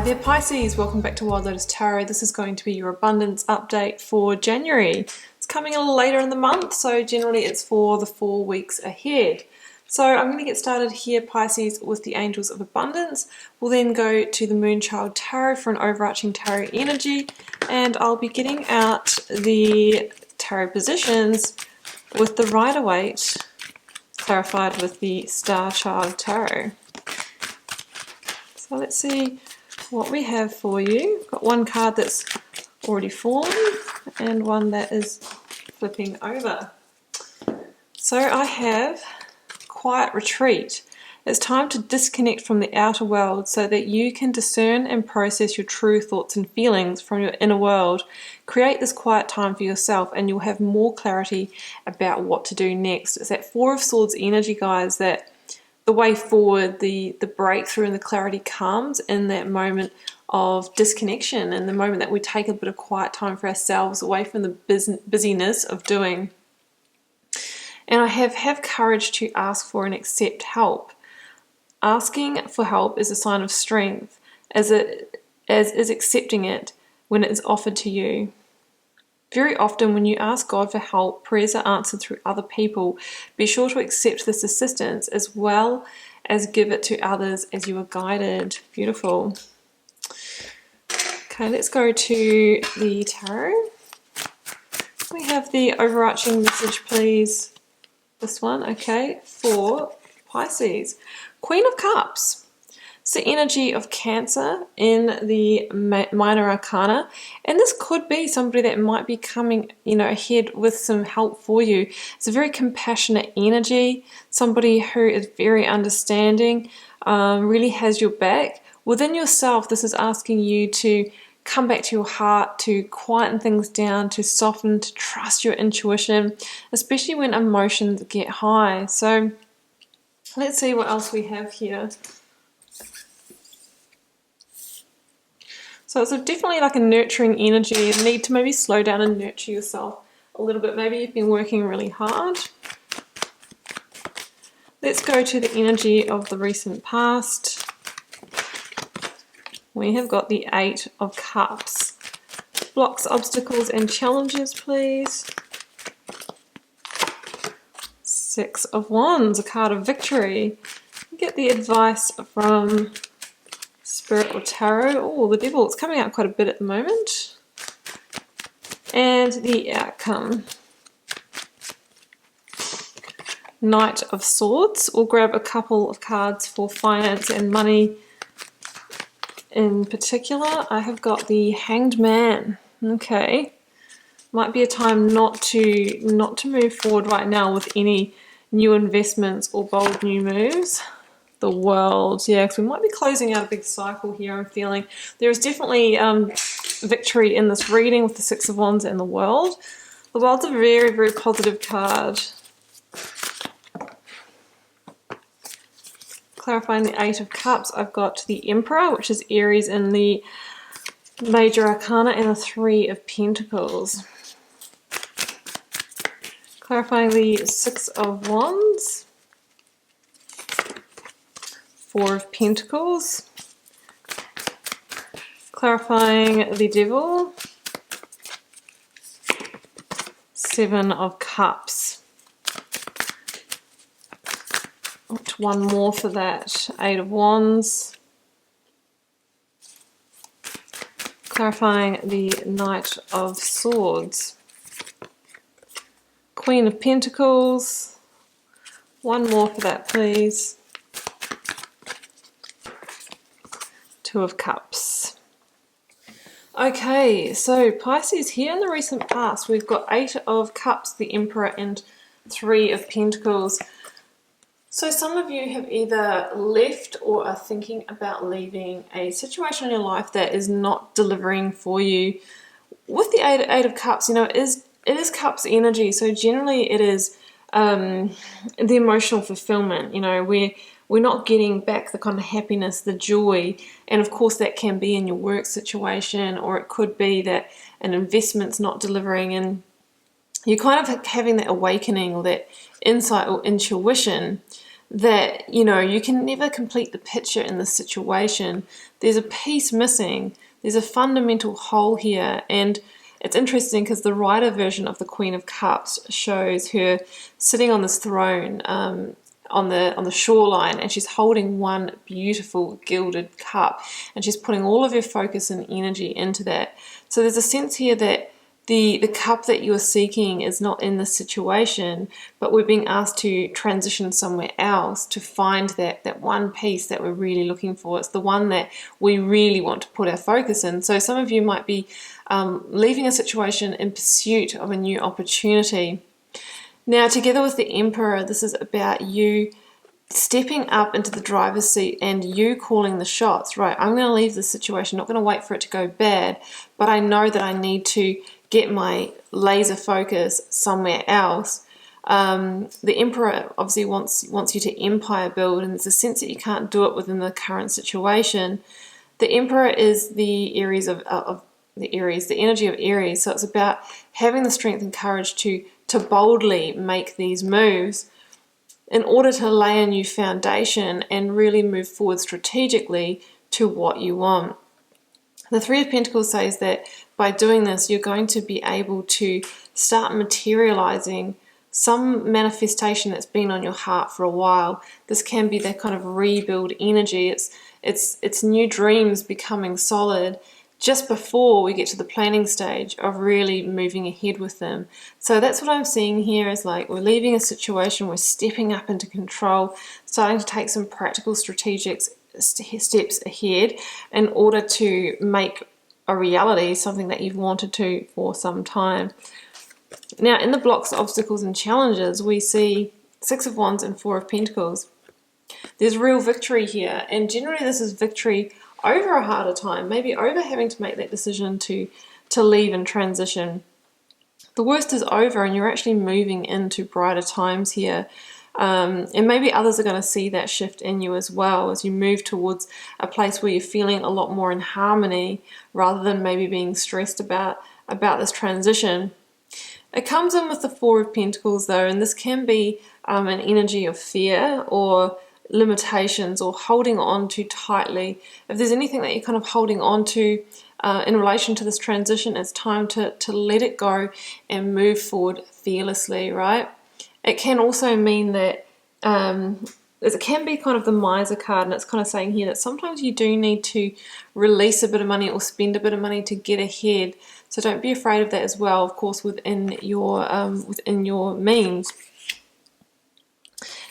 Hi there Pisces, welcome back to Wild Lotus Tarot. This is going to be your abundance update for January. It's coming a little later in the month, so generally it's for the 4 weeks ahead. So I'm going to get started here, Pisces, with the Angels of Abundance. We'll then go to the Moonchild Tarot for an overarching tarot energy, and I'll be getting out the tarot positions with the Rider-Waite clarified with the Star Child Tarot. So let's see what we have for you. Got one card that's already fallen and one that is flipping over. So I have Quiet Retreat. It's time to disconnect from the outer world so that you can discern and process your true thoughts and feelings from your inner world. Create this quiet time for yourself and you'll have more clarity about what to do next. It's that Four of Swords energy, guys, that the way forward, the breakthrough and the clarity comes in that moment of disconnection, and the moment that we take a bit of quiet time for ourselves away from the busyness of doing. And I have courage to ask for and accept help. Asking for help is a sign of strength, as is accepting it when it is offered to you. Very often when you ask God for help, prayers are answered through other people. Be sure to accept this assistance as well as give it to others as you are guided. Beautiful. Okay, let's go to the tarot. We have the overarching message, please. This one, okay, for Pisces. Queen of Cups. It's the energy of Cancer in the minor arcana, and this could be somebody that might be coming, ahead with some help for you. It's a very compassionate energy, somebody who is very understanding, really has your back. Within yourself, this is asking you to come back to your heart, to quieten things down, to soften, to trust your intuition, especially when emotions get high. So let's see what else we have here. So it's definitely like a nurturing energy. You need to maybe slow down and nurture yourself a little bit. Maybe you've been working really hard. Let's go to the energy of the recent past. We have got the Eight of Cups. Blocks, obstacles and challenges, please. Six of Wands, a card of victory. Get the advice from Spirit or Tarot. Oh, the Devil. It's coming out quite a bit at the moment. And the outcome. Knight of Swords. We'll grab a couple of cards for finance and money in particular. I have got the Hanged Man. Okay. Might be a time not to move forward right now with any new investments or bold new moves. The World, yeah, because we might be closing out a big cycle here. I'm feeling there is definitely victory in this reading with the Six of Wands and the World. The World's a very, very positive card. Clarifying the Eight of Cups, I've got the Emperor, which is Aries in the Major Arcana, and the Three of Pentacles. Clarifying the Six of Wands. Four of Pentacles. Clarifying the Devil. Seven of Cups. One more for that. Eight of Wands. Clarifying the Knight of Swords. Queen of Pentacles. One more for that, please. Two of Cups. Okay, so Pisces, here in the recent past, we've got Eight of Cups, the Emperor, and Three of Pentacles. So some of you have either left or are thinking about leaving a situation in your life that is not delivering for you. With the Eight of Cups, it is Cups energy, so generally it is the emotional fulfillment. We're not getting back the kind of happiness, the joy, and of course that can be in your work situation, or it could be that an investment's not delivering and you're kind of having that awakening or that insight or intuition that, you know, you can never complete the picture in this situation. There's a piece missing. There's a fundamental hole here. And it's interesting because the Rider version of the Queen of Cups shows her sitting on this throne on the shoreline, and she's holding one beautiful gilded cup, and she's putting all of her focus and energy into that. So there's a sense here that the cup that you're seeking is not in this situation, but we're being asked to transition somewhere else to find that one piece that we're really looking for. It's the one that we really want to put our focus in. So some of you might be leaving a situation in pursuit of a new opportunity. Now, together with the Emperor, this is about you stepping up into the driver's seat and you calling the shots. Right, I'm going to leave this situation, not going to wait for it to go bad, but I know that I need to get my laser focus somewhere else. The Emperor obviously wants you to empire build, and there's a sense that you can't do it within the current situation. The Emperor is the Aries of the Aries, the energy of Aries. So it's about having the strength and courage to boldly make these moves in order to lay a new foundation and really move forward strategically to what you want. The Three of Pentacles says that by doing this, you're going to be able to start materializing some manifestation that's been on your heart for a while. This can be that kind of rebuild energy. It's new dreams becoming solid just before we get to the planning stage of really moving ahead with them. So that's what I'm seeing here, is like we're leaving a situation, we're stepping up into control, starting to take some practical strategic steps ahead in order to make a reality something that you've wanted to for some time. Now, in the blocks, obstacles and challenges, we see Six of Wands and Four of Pentacles. There's real victory here, and generally this is victory over a harder time, maybe over having to make that decision to leave and transition. The worst is over and you're actually moving into brighter times here. And maybe others are going to see that shift in you as well as you move towards a place where you're feeling a lot more in harmony rather than maybe being stressed about this transition. It comes in with the Four of Pentacles though, and this can be an energy of fear or limitations or holding on too tightly. If there's anything that you're kind of holding on to in relation to this transition, it's time to let it go and move forward fearlessly, right? It can also mean that it can be kind of the Miser card, and it's kind of saying here that sometimes you do need to release a bit of money or spend a bit of money to get ahead. So don't be afraid of that as well, of course, within your means.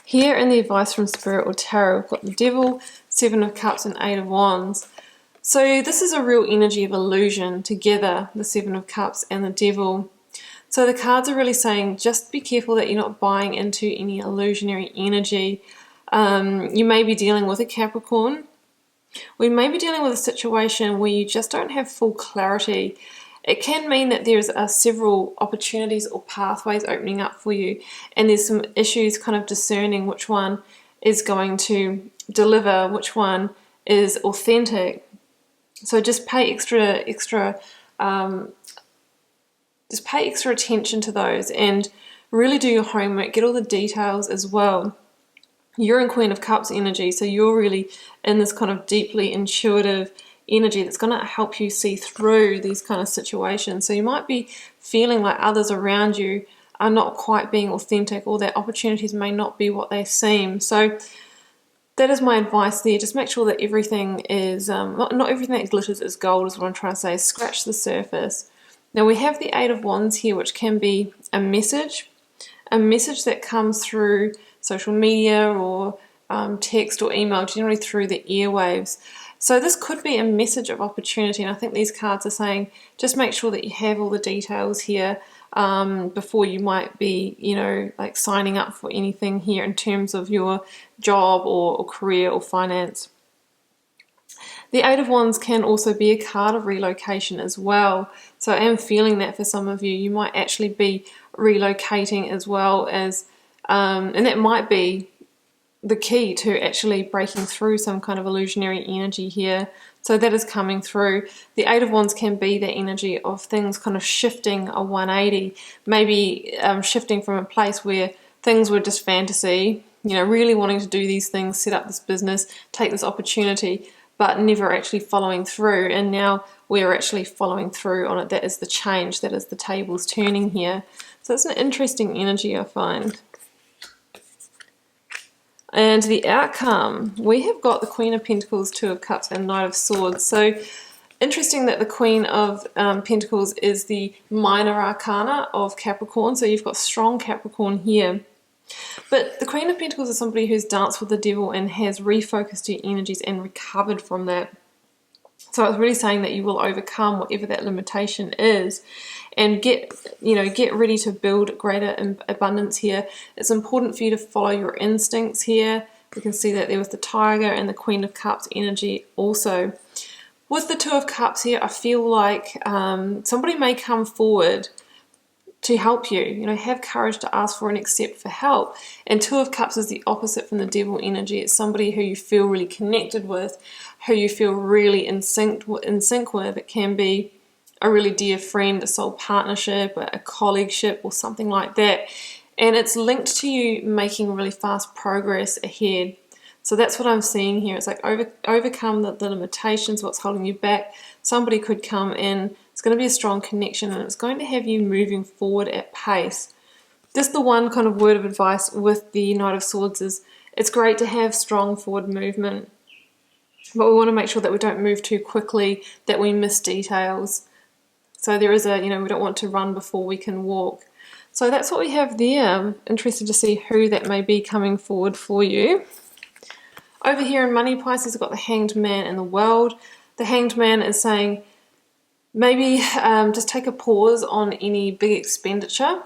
Here in the advice from Spirit or Tarot, we've got the Devil, Seven of Cups, and Eight of Wands. So this is a real energy of illusion together, the Seven of Cups and the Devil. So the cards are really saying just be careful that you're not buying into any illusionary energy. You may be dealing with a Capricorn. We may be dealing with a situation where you just don't have full clarity. It can mean that there's several opportunities or pathways opening up for you, and there's some issues kind of discerning which one is going to deliver, which one is authentic. So just pay extra attention to those and really do your homework, get all the details as well. You're in Queen of Cups energy, so you're really in this kind of deeply intuitive energy that's going to help you see through these kind of situations. So you might be feeling like others around you are not quite being authentic, or their opportunities may not be what they seem. So that is my advice there. Just make sure that everything is, not everything that glitters is gold is what I'm trying to say. Scratch the surface. Now we have the Eight of Wands here, which can be a message that comes through social media or text or email, generally through the airwaves. So this could be a message of opportunity, and I think these cards are saying just make sure that you have all the details here before you might be, like signing up for anything here in terms of your job or career or finance. The Eight of Wands can also be a card of relocation as well. So I am feeling that for some of you. You might actually be relocating as well as, and that might be the key to actually breaking through some kind of illusionary energy here. So that is coming through. The Eight of Wands can be the energy of things kind of shifting a 180, maybe shifting from a place where things were just fantasy you know, really wanting to do these things, set up this business, take this opportunity, but never actually following through. And now we're actually following through on it. That is the change. That is the tables turning here. So it's an interesting energy, I find. And the outcome, we have got the Queen of Pentacles, Two of Cups, and Knight of Swords. So interesting that the Queen of Pentacles is the minor arcana of Capricorn. So you've got strong Capricorn here. But the Queen of Pentacles is somebody who's danced with the devil and has refocused your energies and recovered from that. So it's really saying that you will overcome whatever that limitation is and get ready to build greater abundance here. It's important for you to follow your instincts here. We can see that there with the Tiger and the Queen of Cups energy also. With the Two of Cups here, I feel like somebody may come forward to help you. You know, have courage to ask for and accept for help. And Two of Cups is the opposite from the devil energy. It's somebody who you feel really connected with, who you feel really in sync with. It can be a really dear friend, a soul partnership, a colleagueship, or something like that. And it's linked to you making really fast progress ahead. So that's what I'm seeing here. It's like overcome the limitations, what's holding you back. Somebody could come in. It's going to be a strong connection, and it's going to have you moving forward at pace. Just the one kind of word of advice with the Knight of Swords is it's great to have strong forward movement, but we want to make sure that we don't move too quickly, that we miss details. So there is we don't want to run before we can walk. So that's what we have there. I'm interested to see who that may be coming forward for you. Over here in money, Pisces, I've got the Hanged Man and the World. The Hanged Man is saying, maybe just take a pause on any big expenditure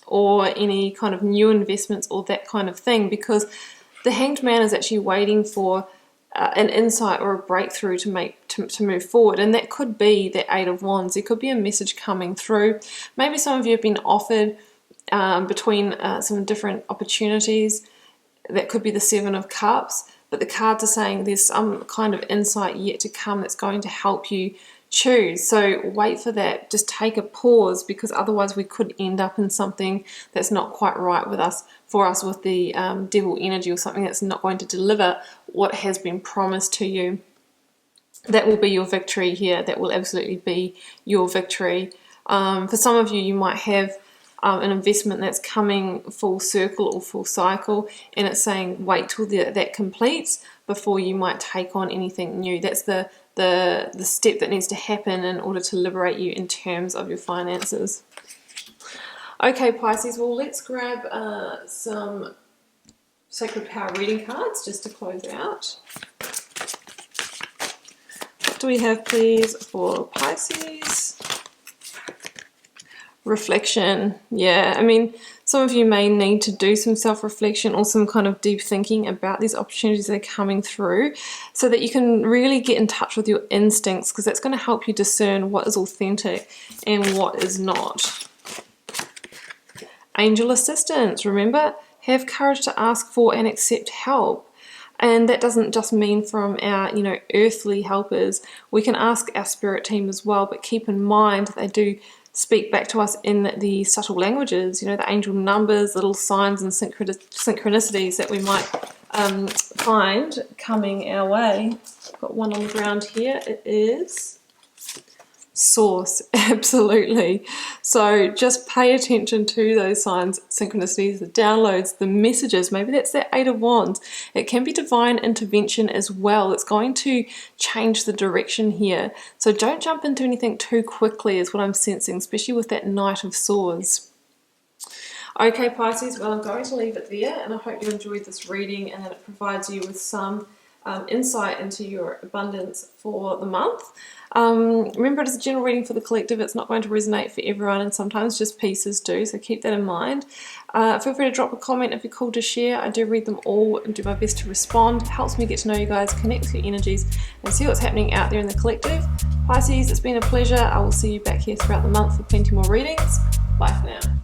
or any kind of new investments or that kind of thing, because the Hanged Man is actually waiting for an insight or a breakthrough to move forward. And that could be the Eight of Wands. There could be a message coming through. Maybe some of you have been offered between some different opportunities. That could be the Seven of Cups. But the cards are saying there's some kind of insight yet to come that's going to help you choose. So wait for that. Just take a pause, because otherwise we could end up in something that's not quite right with us, with the devil energy, or something that's not going to deliver what has been promised to you. That will be your victory here. That will absolutely be your victory. For some of you, you might have an investment that's coming full circle or full cycle, and it's saying wait till that completes before you might take on anything new. That's the step that needs to happen in order to liberate you in terms of your finances. Okay, Pisces, well, let's grab some Sacred Power reading cards just to close out. What do we have, please, for Pisces? Reflection. Yeah, I mean, some of you may need to do some self-reflection or some kind of deep thinking about these opportunities that are coming through, so that you can really get in touch with your instincts, because that's going to help you discern what is authentic and what is not. Angel assistance. Remember, have courage to ask for and accept help. And that doesn't just mean from our, earthly helpers. We can ask our spirit team as well, but keep in mind that they do speak back to us in the subtle languages, the angel numbers, little signs and synchronicities that we might find coming our way. Got one on the ground here. It is Source, absolutely. So just pay attention to those signs, synchronicities, the downloads, the messages. Maybe that's that Eight of Wands. It can be divine intervention as well. It's going to change the direction here. So don't jump into anything too quickly is what I'm sensing, especially with that Knight of Swords. Okay, Pisces, well, I'm going to leave it there, and I hope you enjoyed this reading and that it provides you with some insight into your abundance for the month. Remember, it is a general reading for the collective. It's not going to resonate for everyone, and sometimes just pieces do, so keep that in mind. Feel free to drop a comment if you're called to share. I do read them all and do my best to respond. It helps me get to know you guys, connect with your energies, and see what's happening out there in the collective. Pisces, it's been a pleasure. I will see you back here throughout the month for plenty more readings. Bye for now.